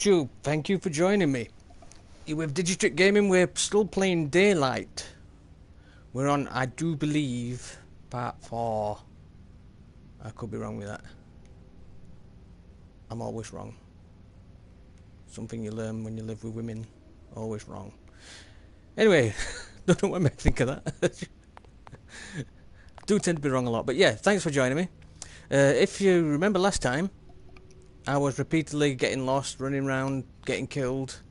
YouTube, thank you for joining me. You with DigiTripGaming, we're still playing Daylight. We're on, I do believe, part 4. I could be wrong with that. I'm always wrong. Something you learn when you live with women. Always wrong. Anyway, don't know what I think of that. Do tend to be wrong a lot, but yeah, thanks for joining me. If you remember last time, I was repeatedly getting lost, running around, getting killed,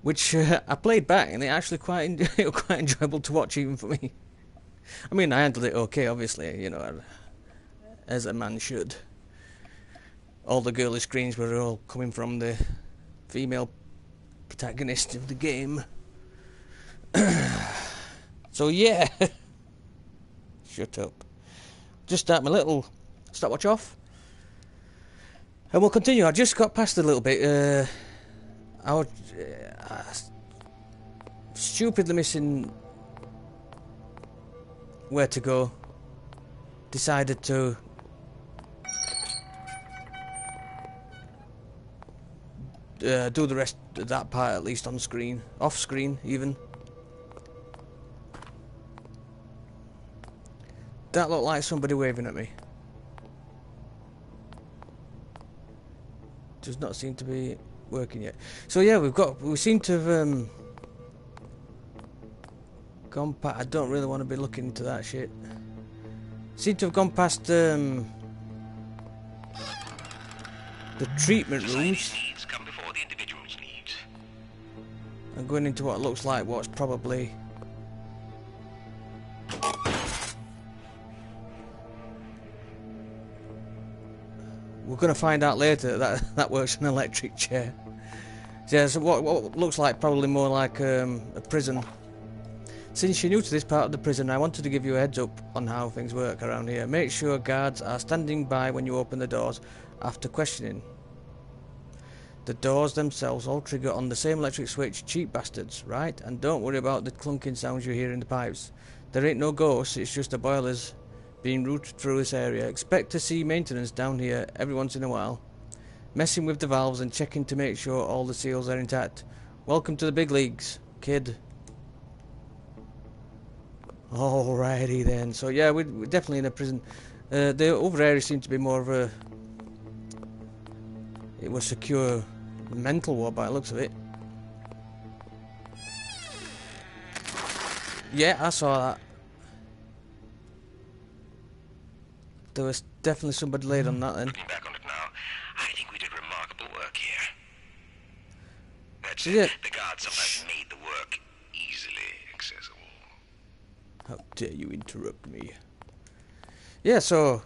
which I played back, and it actually quite enjoyable to watch, even for me. I mean, I handled it okay, obviously, you know, as a man should. All the girly screens were all coming from the female protagonist of the game. So yeah, shut up. Just start my little stopwatch off, and we'll continue. I just got past a little bit. I was stupidly missing where to go. Decided to do the rest of that part at least on screen, off screen even. That looked like somebody waving at me. Does not seem to be working yet. So yeah, we seem to have gone past. I don't really want to be looking into that shit. Seem to have gone past the treatment rooms. Come before the individual's needs. And going into what looks like what's probably we're going to find out later that works an electric chair. Yeah, so what looks like probably more like a prison. Since you're new to this part of the prison, I wanted to give you a heads up on how things work around here. Make sure guards are standing by when you open the doors after questioning. The doors themselves all trigger on the same electric switch, cheap bastards, right? And don't worry about the clunking sounds you hear in the pipes. There ain't no ghosts, it's just the boilers being routed through this area. Expect to see maintenance down here every once in a while, messing with the valves and checking to make sure all the seals are intact. Welcome to the big leagues, kid. Alrighty then. So yeah, we're definitely in a prison. The other area seemed to be more of a... It was secure mental ward by the looks of it. Yeah, I saw that. There was definitely somebody laid on that then. Looking back on it now, I think we did remarkable work here. That's Yeah. it. The guards sometimes made the work easily accessible. How dare you interrupt me? Yeah, so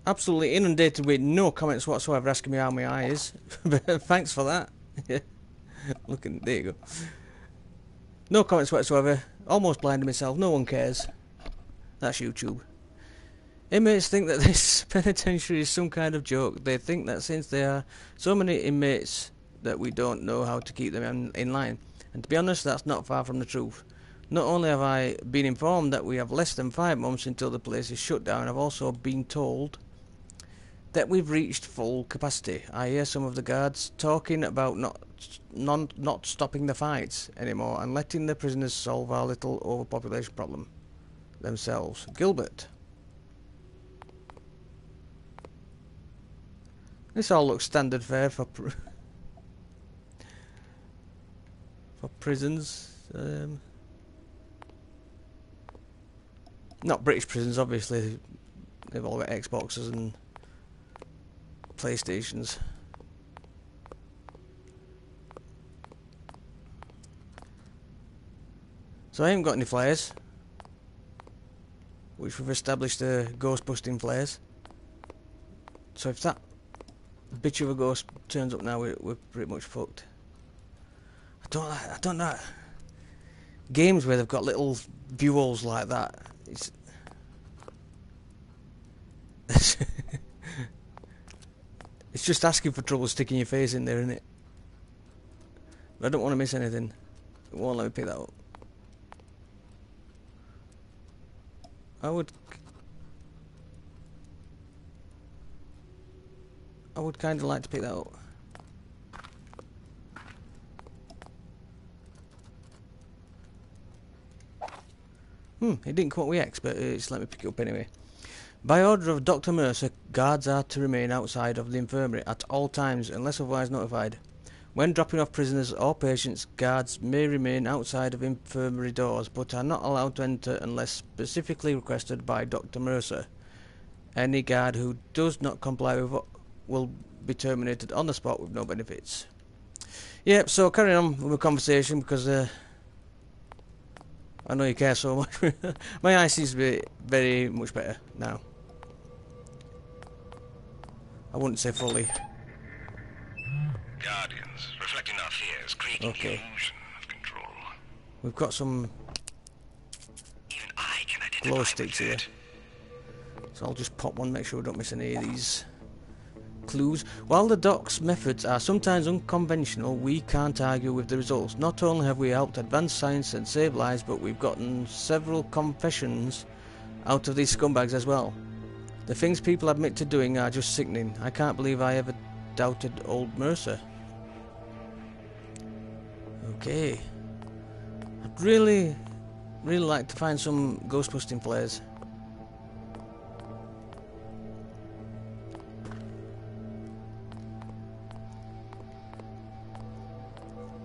absolutely inundated with no comments whatsoever asking me how my eye is. Thanks for that. Yeah. Looking, there you go. No comments whatsoever. Almost blinded myself. No one cares. That's YouTube. Inmates think that this penitentiary is some kind of joke. They think that since there are so many inmates that we don't know how to keep them in line. And to be honest, that's not far from the truth. Not only have I been informed that we have less than 5 months until the place is shut down, I've also been told that we've reached full capacity. I hear some of the guards talking about not stopping the fights anymore and letting the prisoners solve our little overpopulation problem themselves. Gilbert. This all looks standard fare for prisons. Not British prisons, obviously. They've all got Xboxes and PlayStations. So I haven't got any flares, which we've established are ghost busting flares. So if that bitch of a ghost turns up now, we're pretty much fucked. I don't know. Games where they've got little view holes like that. It's just asking for trouble sticking your face in there, isn't it? But I don't want to miss anything. It won't let me pick that up. I would kind of like to pick that up. It didn't come up with X, but it's let me pick it up anyway. By order of Dr. Mercer, guards are to remain outside of the infirmary at all times unless otherwise notified. When dropping off prisoners or patients, guards may remain outside of infirmary doors but are not allowed to enter unless specifically requested by Dr. Mercer. Any guard who does not comply with will be terminated on the spot with no benefits. Yep, so carrying on with the conversation because I know you care so much. My eye seems to be very much better now. I wouldn't say fully. Guardians, reflecting our fears, creating the illusion of control. We've got some Even I can identify glow sticks here. it. So I'll just pop one, make sure we don't miss any of these clues. While the doc's methods are sometimes unconventional, we can't argue with the results. Not only have we helped advance science and save lives, but we've gotten several confessions out of these scumbags as well. The things people admit to doing are just sickening. I can't believe I ever doubted old Mercer. Okay. I'd really like to find some ghost-busting flares.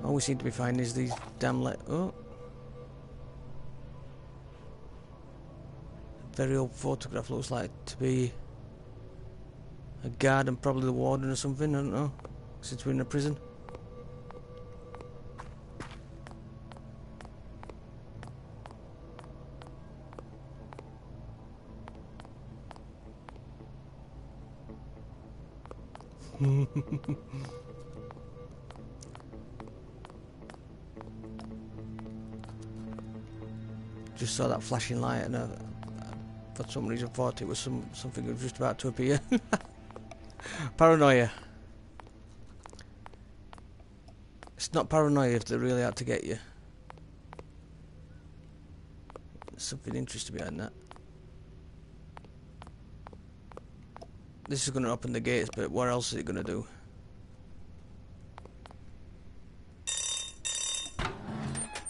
All we seem to be finding is these damn oh. Very old photograph, looks like to be a guard and probably the warden or something, I don't know, since we're in a prison. Just saw that flashing light and for some reason thought it was something that was just about to appear. Paranoia. It's not paranoia if they're really out to get you. There's something interesting behind that. This is going to open the gates, but what else is it going to do?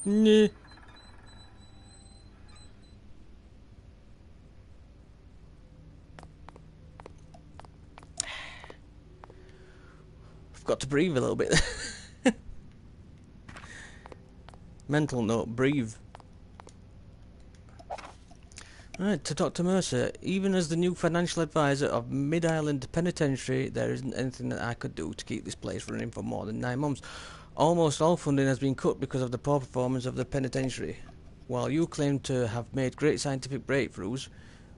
Nah. Got to breathe a little bit. Mental note, breathe. Right, to Dr. Mercer. Even as the new financial advisor of Mid-Island Penitentiary, there isn't anything that I could do to keep this place running for more than 9 months. Almost all funding has been cut because of the poor performance of the penitentiary. While you claim to have made great scientific breakthroughs,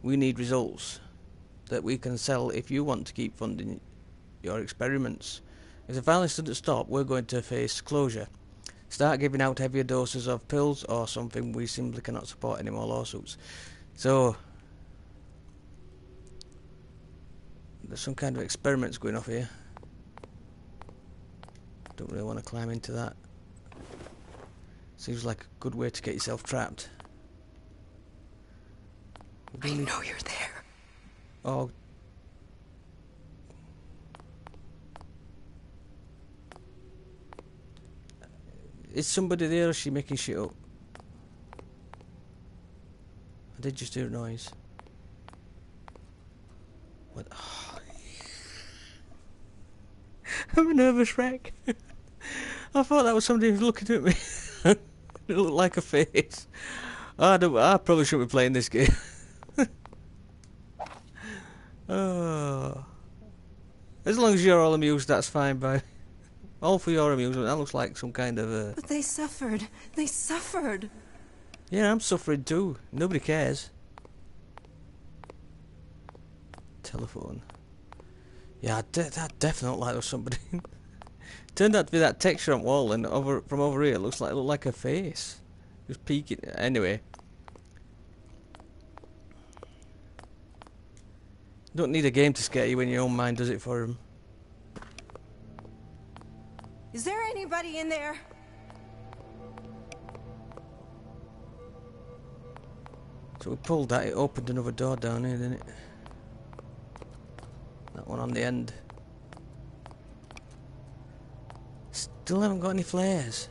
we need results that we can sell if you want to keep funding your experiments. If the violence doesn't stop, we're going to face closure. Start giving out heavier doses of pills or something. We simply cannot support any more lawsuits. So, there's some kind of experiments going off here. Don't really want to climb into that. Seems like a good way to get yourself trapped. I know you're there. Oh. Is somebody there or is she making shit up? I did just hear a noise. What? Oh. I'm a nervous wreck. I thought that was somebody looking at me. It looked like a face. I probably shouldn't be playing this game. Oh. As long as you're all amused, that's fine, bye. All for your amusement. That looks like some kind of But they suffered. They suffered. Yeah, I'm suffering too. Nobody cares. Telephone. Yeah, that definitely looked like there was somebody. Turned out to be that texture on wall, and from over here, it looked like a face. Just peeking. Anyway. Don't need a game to scare you when your own mind does it for him. Is there anybody in there? So we pulled that, it opened another door down here, didn't it? That one on the end. Still haven't got any flares.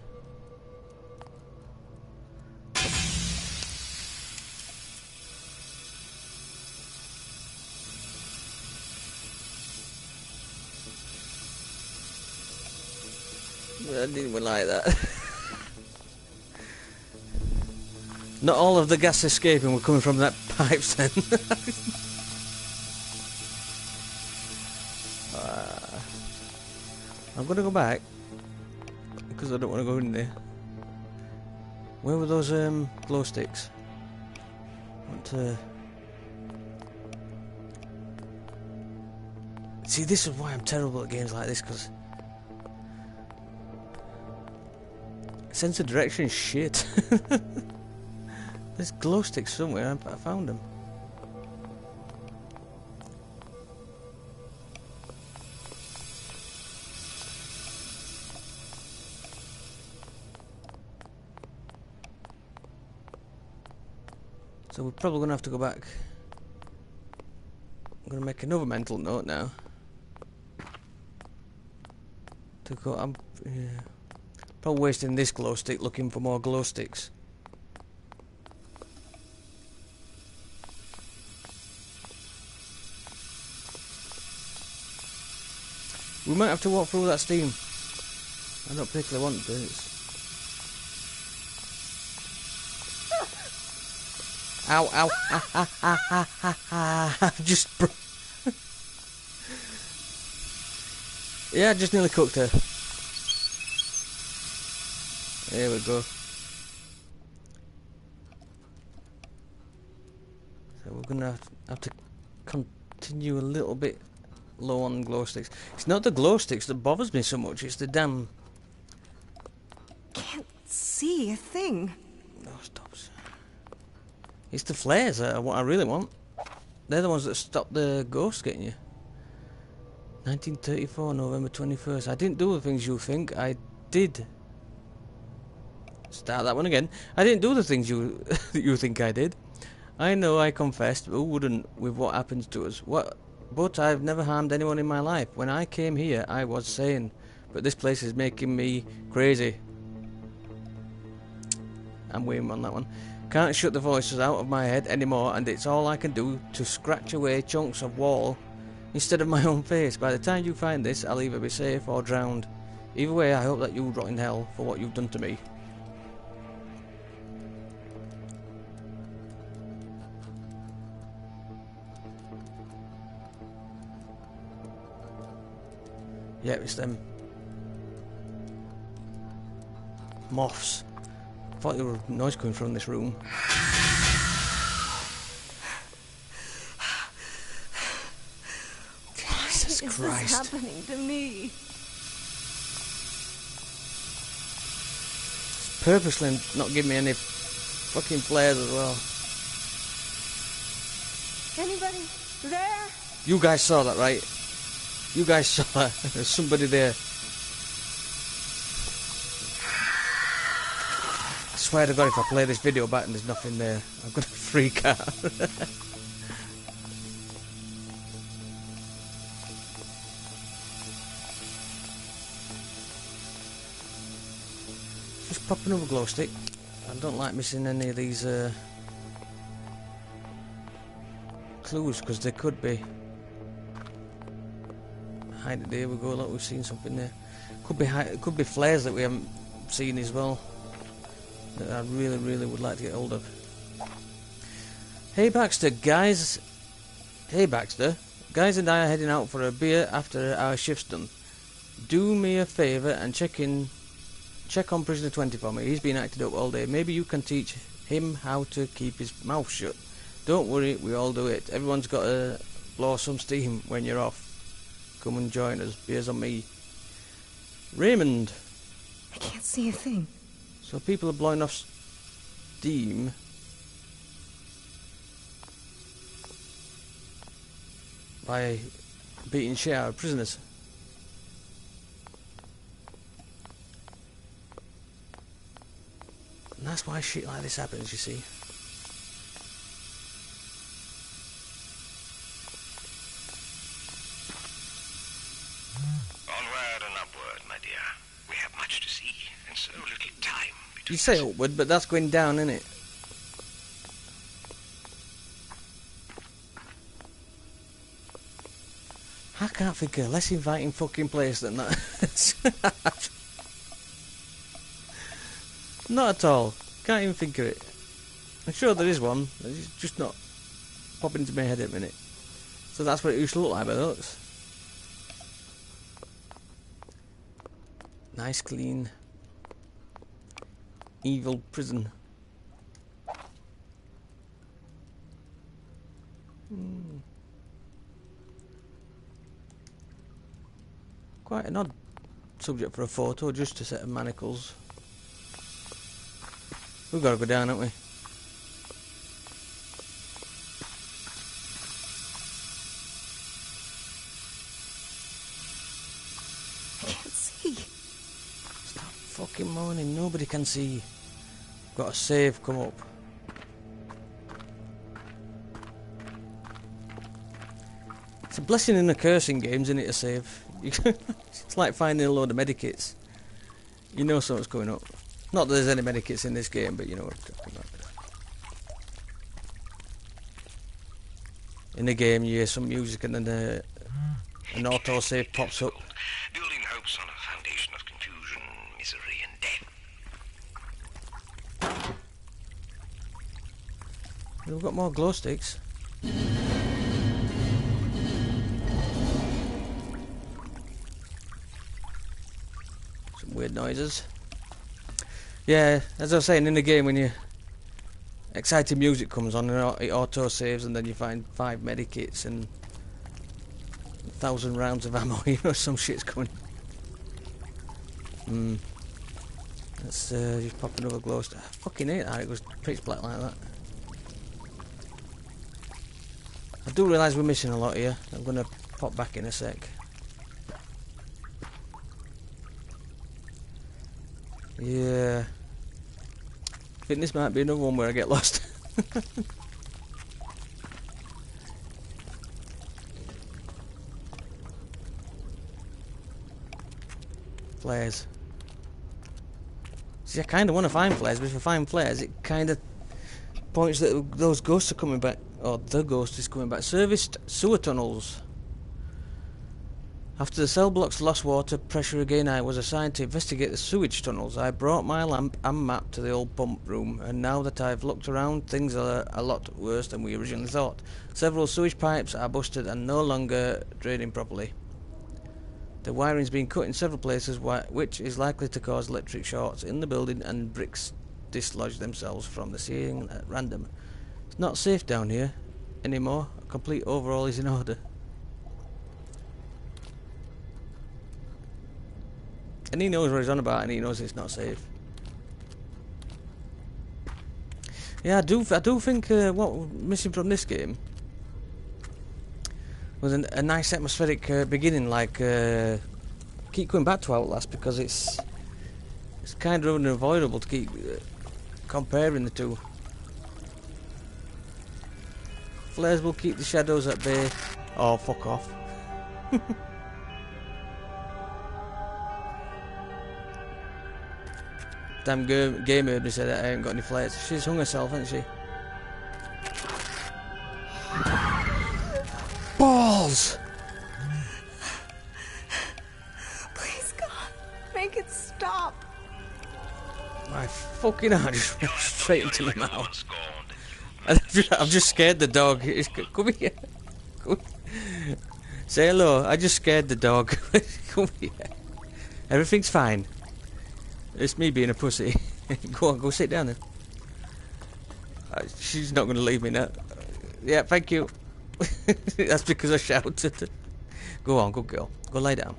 I didn't even like that. Not all of the gas escaping were coming from that pipes then. I'm gonna go back because I don't want to go in there. Where were those glow sticks? I want to see. This is why I'm terrible at games like this, because sense of direction is shit. There's glow sticks somewhere. I found them. So we're probably going to have to go back. I'm going to make another mental note now. To go, I'm probably wasting this glow stick looking for more glow sticks. We might have to walk through that steam. I don't particularly want this. Ow, ow, I've just yeah, I just nearly cooked her. There we go. So we're gonna have to continue a little bit low on glow sticks. It's not the glow sticks that bothers me so much, it's the damn... Can't see a thing. No, stops. It's the flares that I really want. They're the ones that stop the ghost getting you. 1934, November 21st. I didn't do the things you think. I did. Start that one again. I didn't do the things you you think I did. I know I confessed, but who wouldn't with what happens to us? But I've never harmed anyone in my life. When I came here, I was sane. But this place is making me crazy. I'm waiting on that one. Can't shut the voices out of my head anymore, and it's all I can do to scratch away chunks of wall instead of my own face. By the time you find this, I'll either be safe or drowned. Either way, I hope that you rot in hell for what you've done to me. Yeah, it's them moths. I thought there was noise coming from this room. Jesus Christ. Why is this happening to me? It's purposely not giving me any fucking flares as well. Anybody there? You guys saw that, right? You guys saw that. There's somebody there. I swear to God, if I play this video back and there's nothing there, I'm gonna freak out. Just pop another glow stick. I don't like missing any of these clues, because they could be. Hide it, there we go. Look, we've seen something there. Could be flares that we haven't seen as well, that I really would like to get hold of. Hey Baxter, guys. Hey Baxter, guys and I are heading out for a beer after our shift's done. Do me a favour and check on Prisoner 20 for me. He's been acted up all day. Maybe you can teach him how to keep his mouth shut. Don't worry, we all do it. Everyone's got to blow some steam when you're off. Come and join us. Beers on me. Raymond. I can't see a thing. So people are blowing off steam. By beating shit out of prisoners. And that's why shit like this happens, you see. Onward and upward, my dear. We have much to see, and so little time between You say us. upward, but that's going down, isn't it? I can't think of a less inviting fucking place than that. Not at all. Can't even think of it. I'm sure there is one. It's just not popping into my head at the minute. So that's what it used to look like by the looks. Nice, clean, evil prison. Quite an odd subject for a photo, just a set of manacles. We've got to go down, haven't we? I can't see. Stop fucking moaning, nobody can see. Got a save come up. It's a blessing and a curse in games, isn't it, a save? It's like finding a load of medikits. You know something's coming up. Not that there's any medikits in this game, but you know what I'm talking about. In the game you hear some music and then an autosave pops up. Building hopes on a foundation of confusion, misery, and death. We've got more glow sticks. Some weird noises. Yeah, as I was saying, in the game when you exciting music comes on and it auto saves, and then you find 5 medikits and 1,000 rounds of ammo. You know some shit's coming. Let's just pop another glow stick. I fucking hate that. It was pitch black like that. I do realise we're missing a lot here. I'm gonna pop back in a sec. Yeah. I think this might be another one where I get lost. Flares. See, I kind of want to find flares, but if I find flares, it kind of points that those ghosts are coming back, or the ghost is coming back. Serviced sewer tunnels. After the cell blocks lost water pressure again, I was assigned to investigate the sewage tunnels. I brought my lamp and map to the old pump room, and now that I've looked around, things are a lot worse than we originally thought. Several sewage pipes are busted and no longer draining properly. The wiring's been cut in several places, which is likely to cause electric shorts in the building, and bricks dislodge themselves from the ceiling at random. It's not safe down here anymore. A complete overhaul is in order. And he knows what he's on about, and he knows it's not safe. Yeah, I do think what we're missing from this game was a nice atmospheric beginning. Like, keep going back to Outlast because it's kind of unavoidable to keep comparing the two. Flares will keep the shadows at bay. Oh, fuck off. Damn gamer who said that I haven't got any flares. She's hung herself, hasn't she? Balls! Please, God, make it stop. My fucking heart just went straight into my mouth. I've just scared the dog. Come here. Come here. Say hello. I just scared the dog. Come here. Everything's fine. It's me being a pussy. Go on, go sit down then. She's not going to leave me now. Yeah, thank you. That's because I shouted. Go on, good girl. Go lay down.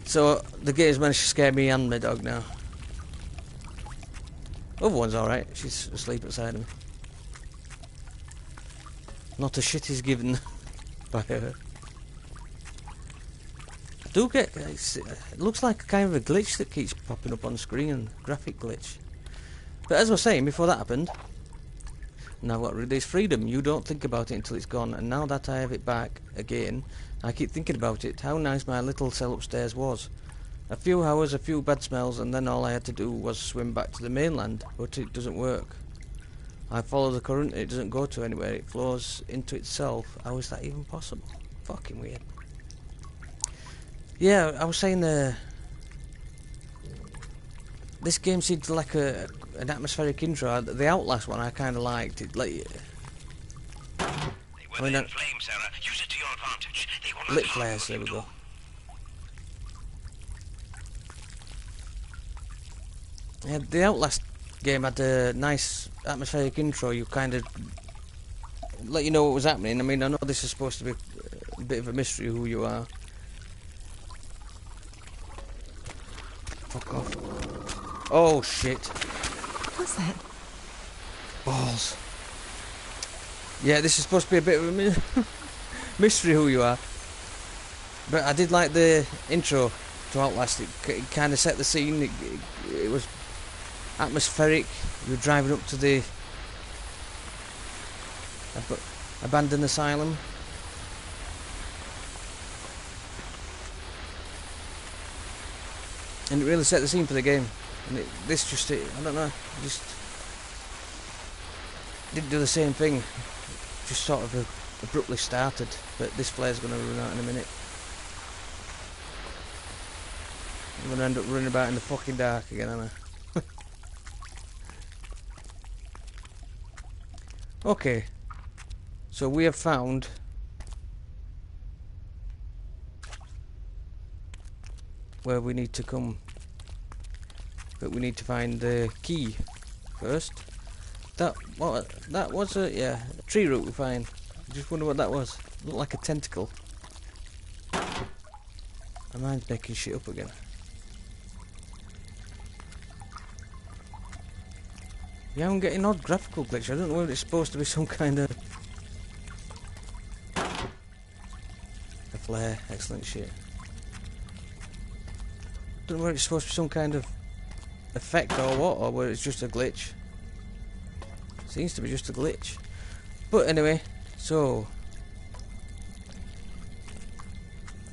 So, the game's managed to scare me and my dog now. Other one's alright. She's asleep outside of me. Not a shit is given by her. I do get... It looks like a kind of a glitch that keeps popping up on the screen. Graphic glitch. But as I was saying, before that happened, now I've got rid of this freedom. You don't think about it until it's gone. And now that I have it back again, I keep thinking about it. How nice my little cell upstairs was. A few hours, a few bad smells, and then all I had to do was swim back to the mainland. But it doesn't work. I follow the current, it doesn't go to anywhere. It flows into itself. How is that even possible? Fucking weird. Yeah, I was saying this game seemed like an atmospheric intro. The Outlast one I kind of liked. It like. They were in flames, Sarah. Use it to your advantage. They will not Lit harm flares. There we you. go. Yeah, the Outlast game had a nice atmospheric intro. You kind of let you know what was happening. I mean, I know this is supposed to be a bit of a mystery who you are. Fuck off. Oh shit. What was that? Balls. Yeah, this is supposed to be a bit of a mystery who you are. But I did like the intro to Outlast. It kind of set the scene. It was atmospheric. You were driving up to the abandoned asylum. And it really set the scene for the game. And this just, I don't know, just didn't do the same thing. Just sort of abruptly started. But this flare's going to run out in a minute. I'm going to end up running about in the fucking dark again, aren't I? Okay, so we have found where we need to come, but we need to find the key first. That was a tree root we find. I just wonder what that was. Looked like a tentacle. My mind's making shit up again. Yeah, I'm getting odd graphical glitch. I don't know whether it's supposed to be some kind of... A flare, excellent shit. Don't know whether it's supposed to be some kind of effect or what, or whether it's just a glitch. Seems to be just a glitch. But anyway, so...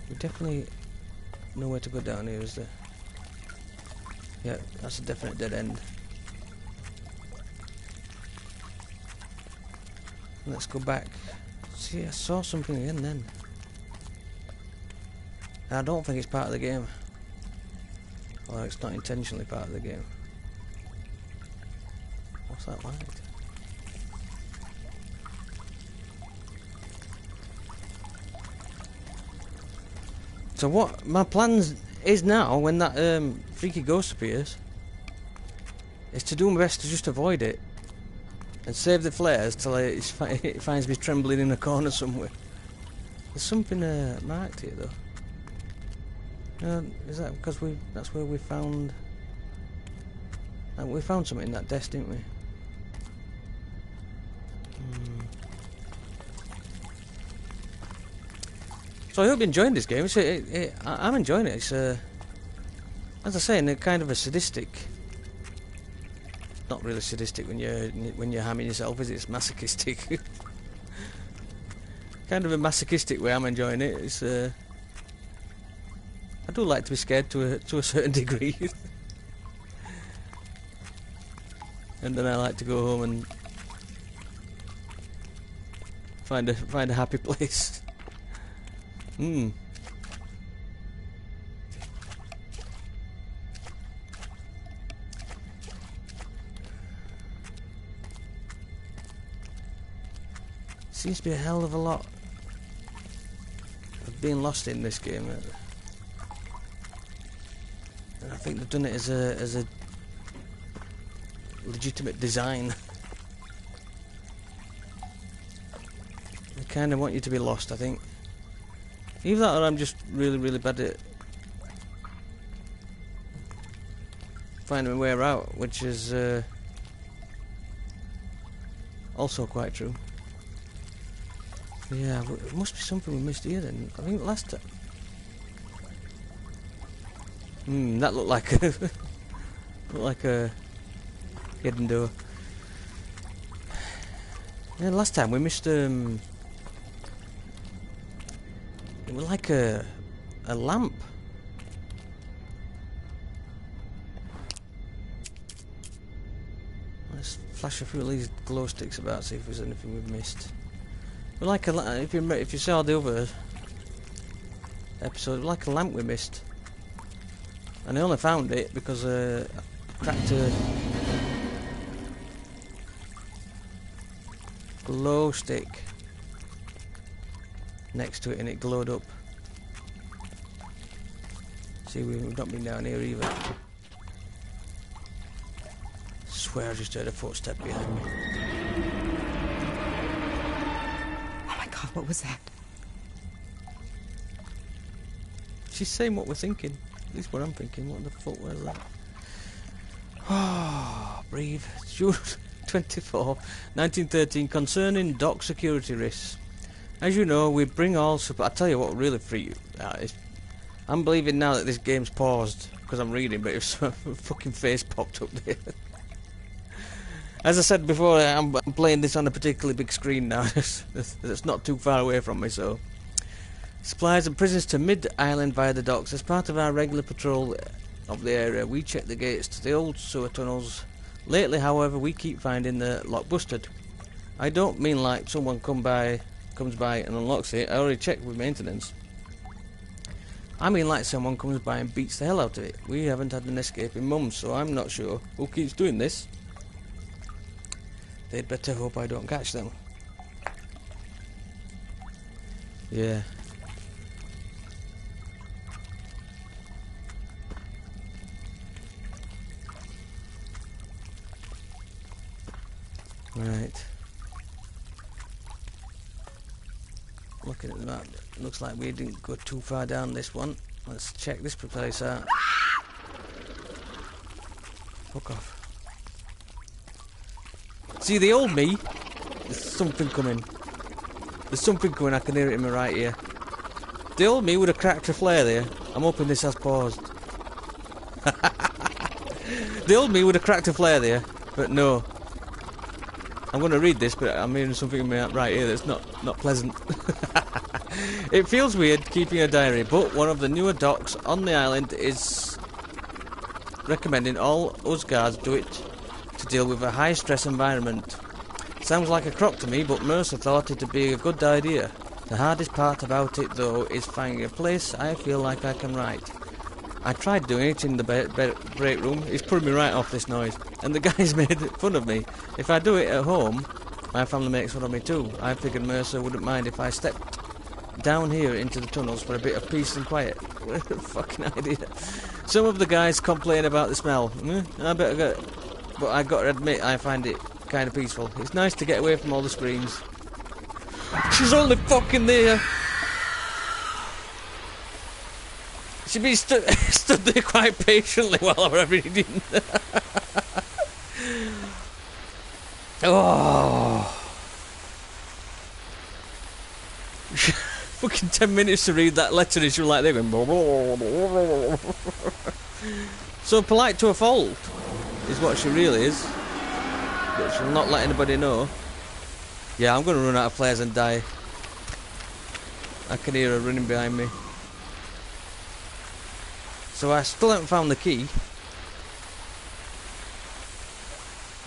We definitely know where to go down here, is there? Yeah, that's a definite dead end. Let's go back. See, I saw something again then. I don't think it's part of the game. Or it's not intentionally part of the game. What's that like? So what my plans is now, when that freaky ghost appears, is to do my best to just avoid it. And save the flares till it finds me trembling in a corner somewhere. There's something marked here though. Is that because that's where we found... we found something in that desk, didn't we? So I hope you're enjoying this game. I'm enjoying it. It's as I say, in a kind of a sadistic... Not really sadistic when you're hamming yourself, is it? It's masochistic. Kind of a masochistic way I'm enjoying it. It's I do like to be scared to a certain degree. And then I like to go home and find a happy place. Seems to be a hell of a lot of being lost in this game, and I think they've done it as a legitimate design. They kind of want you to be lost, I think. Either that, or I'm just really bad at finding my way out, which is also quite true. Yeah, but it must be something we missed here then. I think last time... that looked like a hidden door. Yeah, last time we missed it was like a lamp. Let's flash a few of these glow sticks about, see if there's anything we've missed. But like if you saw the other episode, like a lamp we missed. And I only found it because I cracked a glow stick next to it and it glowed up. See, we've not been down here either. Swear I just heard a footstep behind me. Oh my god, what was that? She's saying what we're thinking. At least what I'm thinking. What the fuck was that? Oh, breathe. June 24, 1913, concerning dock security risks. As you know, we bring all support. I tell you what really freak you out is, I'm believing now that this game's paused because I'm reading, but if some fucking face popped up there. As I said before, I'm playing this on a particularly big screen now. It's not too far away from me, so. Supplies and prisoners to mid-island via the docks. As part of our regular patrol of the area, we check the gates to the old sewer tunnels. Lately, however, we keep finding the lock busted. I don't mean like someone comes by and unlocks it. I already checked with maintenance. I mean like someone comes by and beats the hell out of it. We haven't had an escape in months, so I'm not sure who keeps doing this. They'd better hope I don't catch them. Yeah. Right. Looking at the map, it looks like we didn't go too far down this one. Let's check this place out. Fuck off. See, the old me, there's something coming. There's something coming, I can hear it in my right ear. The old me would have cracked a flare there. I'm hoping this has paused. The old me would have cracked a flare there, but no. I'm going to read this, but I'm hearing something in my right ear that's not pleasant. It feels weird keeping a diary, but one of the newer docks on the island is recommending all us guards do it to deal with a high-stress environment. Sounds like a crock to me, but Mercer thought it'd be a good idea. The hardest part about it, though, is finding a place I feel like I can write. I tried doing it in the break room. It's putting me right off, this noise. And the guys made fun of me. If I do it at home, my family makes fun of me too. I figured Mercer wouldn't mind if I stepped down here into the tunnels for a bit of peace and quiet. What a fucking idea. Some of the guys complain about the smell. But I got to admit, I find it kind of peaceful. It's nice to get away from all the screams. She's only fucking there. She'd be stood there quite patiently while I was reading. Oh. Fucking 10 minutes to read that letter and she's like they're going. So polite to a fault is what she really is. But she'll not let anybody know. Yeah, I'm going to run out of flares and die. I can hear her running behind me. So I still haven't found the key.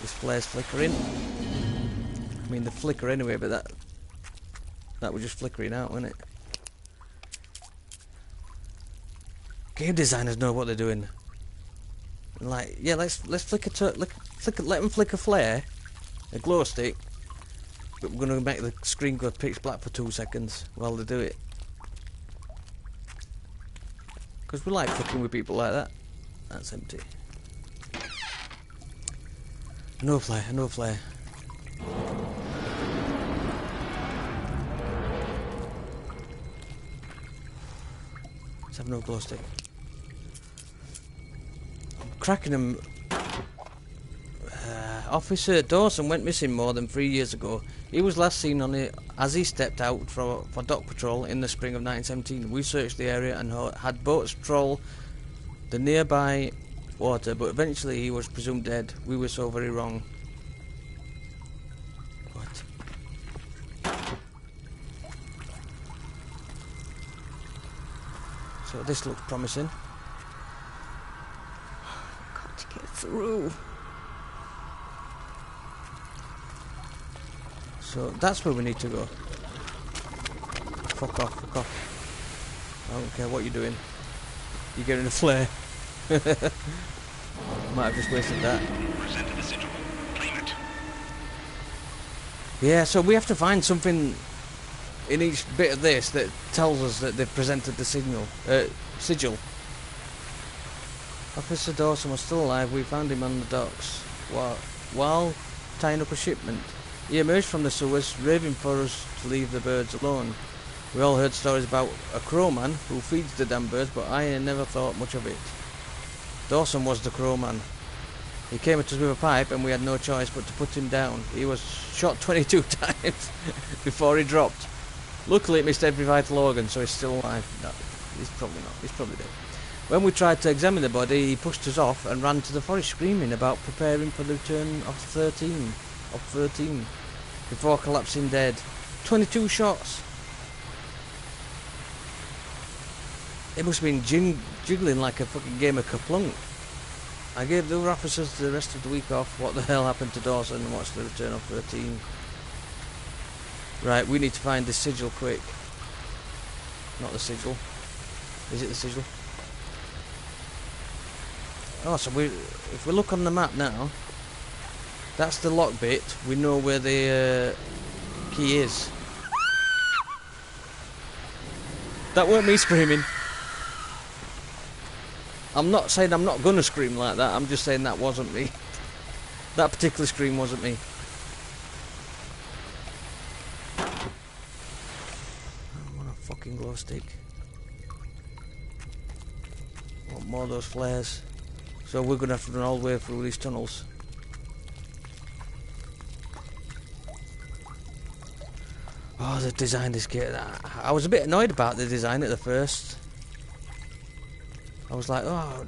This flare's flickering. I mean the flicker anyway, but that was just flickering out, wasn't it? Game designers know what they're doing. Like, yeah, let's let them flick a flare, a glow stick, but we're gonna make the screen go pitch black for 2 seconds while they do it. Because we like fucking with people like that. That's empty. No flare, no flare. Let's have no glow stick. Cracking them. Officer Dawson went missing more than 3 years ago. He was last seen on it as he stepped out for dock patrol in the spring of 1917. We searched the area and had boats troll the nearby water, but eventually he was presumed dead. We were so very wrong. What? So this looks promising. Got to get through. So that's where we need to go. Fuck off, fuck off. I don't care what you're doing. You're getting a flare. Might have just wasted that. Present the sigil. Claim it. Yeah, so we have to find something in each bit of this that tells us that they've presented the sigil. Officer Dawson was still alive. We found him on the docks while tying up a shipment. He emerged from the sewers, raving for us to leave the birds alone. We all heard stories about a crowman who feeds the damn birds, but I never thought much of it. Dawson was the crowman. He came at us with a pipe and we had no choice but to put him down. He was shot 22 times before he dropped. Luckily it missed every vital organ, so he's still alive. No, he's probably not. He's probably dead. When we tried to examine the body, he pushed us off and ran to the forest screaming about preparing for the return of 13 before collapsing dead. 22 shots. It must have been jiggling like a fucking game of Kaplunk. I gave the other officers the rest of the week off. What the hell happened to Dawson and what's the return of 13? Right, we need to find this sigil quick. Not the sigil. Is it the sigil? Oh, so if we look on the map now, that's the lock bit. We know where the key is. That weren't me screaming. I'm not saying I'm not gonna scream like that. I'm just saying that wasn't me. That particular scream wasn't me. I want a fucking glow stick. I want more of those flares. So we're gonna have to run all the way through these tunnels. Oh, they've designed this kit. I was a bit annoyed about the design at the first. I was like, oh,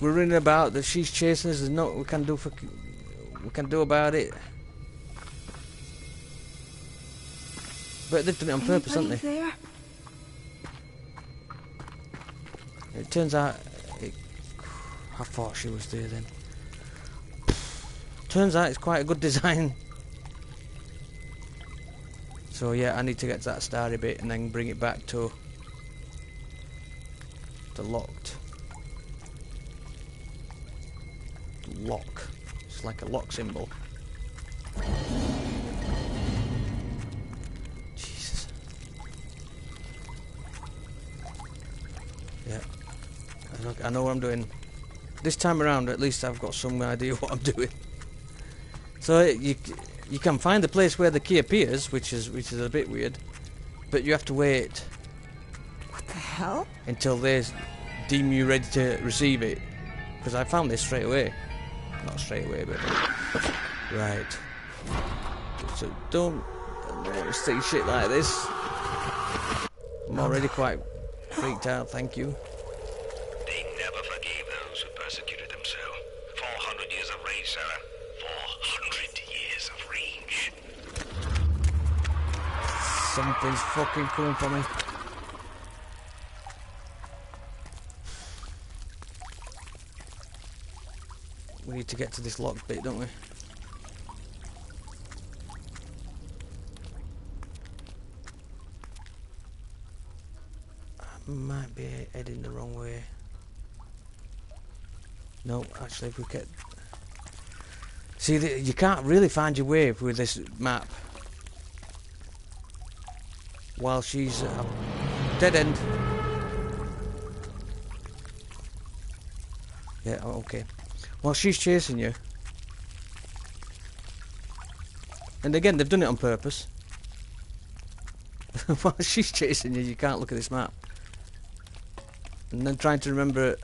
we're running about that she's chasing us. There's nothing we can do about it. But they've done it on purpose, haven't they? There? It turns out, I thought she was there then. Turns out it's quite a good design. So yeah, I need to get to that starry bit and then bring it back to the locked. Lock. It's like a lock symbol. Jesus. Yeah. I know what I'm doing. This time around, at least I've got some idea what I'm doing. So you can find the place where the key appears, which is a bit weird, but you have to wait. What the hell? Until they deem you ready to receive it. Because I found this straight away. Not straight away, but right. So don't say shit like this. I'm already quite freaked out. Thank you. They never forgave those who persecuted them so. 400 years of rage, Sarah. 400 years of rage. Something's fucking coming for me. We need to get to this locked bit, don't we? I might be heading the wrong way. No, actually, if we get... See, you can't really find your way with this map. While she's... dead end. Yeah, okay. While she's chasing you. And again, they've done it on purpose. While she's chasing you, you can't look at this map. And then trying to remember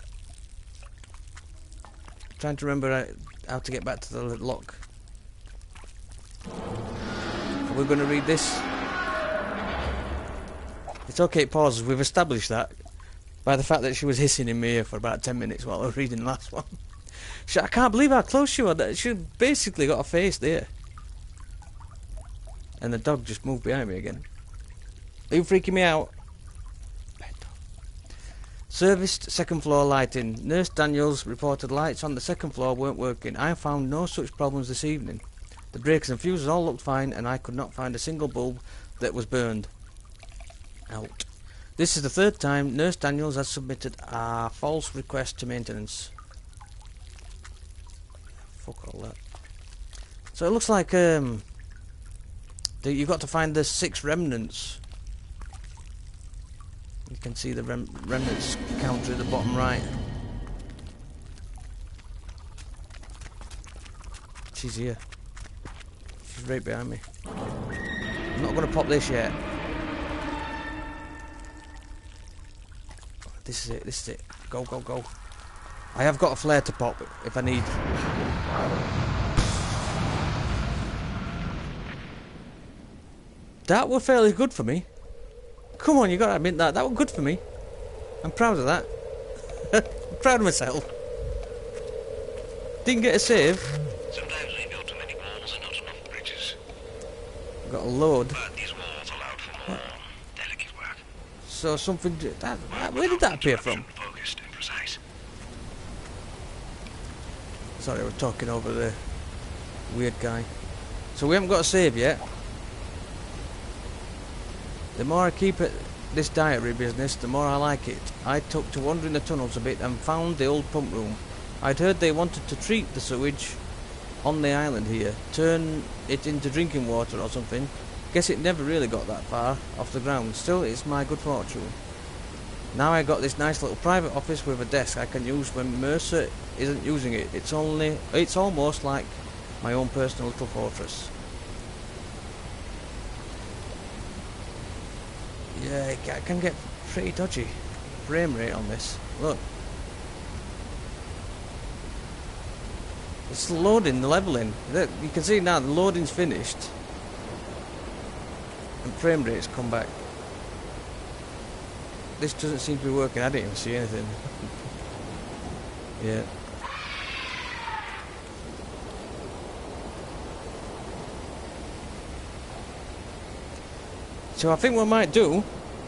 how to get back to the lock. We're going to read this. It's okay, it pauses. We've established that by the fact that she was hissing in my ear for about 10 minutes while I was reading the last one. I can't believe how close she was. She basically got a face there. And the dog just moved behind me again. Are you freaking me out? Serviced second floor lighting. Nurse Daniels reported lights on the second floor weren't working. I found no such problems this evening. The breakers and fuses all looked fine and I could not find a single bulb that was burned out. This is the third time Nurse Daniels has submitted a false request to maintenance. Fuck all that. So it looks like you've got to find the 6 remnants. You can see the remnants counter at the bottom right. She's here. She's right behind me. I'm not going to pop this yet. This is it, this is it. Go, go, go. I have got a flare to pop if I need. That were fairly good for me. Come on, you got to admit that. That was good for me. I'm proud of that. I'm proud of myself. Didn't get a save. Sometimes we build too many walls and not enough bridges. Got a load. But these walls allowed for more delicate work. So something... where did that appear from? Focused and precise. Sorry, I was talking over the weird guy. So we haven't got a save yet. The more I keep at this diary business, the more I like it. I took to wandering the tunnels a bit and found the old pump room. I'd heard they wanted to treat the sewage on the island here, turn it into drinking water or something. Guess it never really got that far off the ground. Still, it's my good fortune. Now I got this nice little private office with a desk I can use when Mercer isn't using it. It's almost like my own personal little fortress. Yeah, it can get pretty dodgy. Frame rate on this. Look. It's loading, the leveling. Look, you can see now the loading's finished. And frame rate's come back. This doesn't seem to be working. I didn't even see anything. Yeah. So I think what I might do,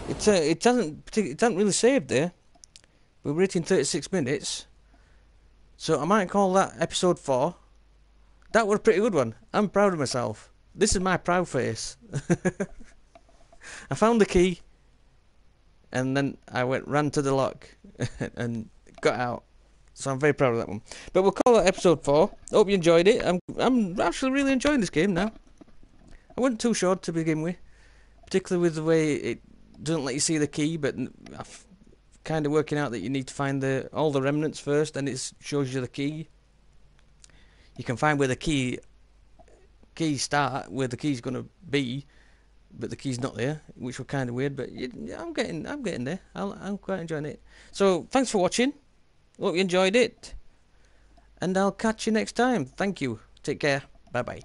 it hasn't really saved there. We're rating 36 minutes. So I might call that episode 4. That was a pretty good one. I'm proud of myself. This is my proud face. I found the key, and then I ran to the lock and got out. So I'm very proud of that one. But we'll call that episode 4. Hope you enjoyed it. I'm actually really enjoying this game now. I wasn't too sure to begin with, particularly with the way it doesn't let you see the key, but I've kind of working out that you need to find all the remnants first, and it shows you the key. You can find where the key start, where the key's going to be, but the key's not there, which was kind of weird. But I'm getting there. I'm quite enjoying it. So thanks for watching. Hope you enjoyed it, and I'll catch you next time. Thank you. Take care. Bye bye.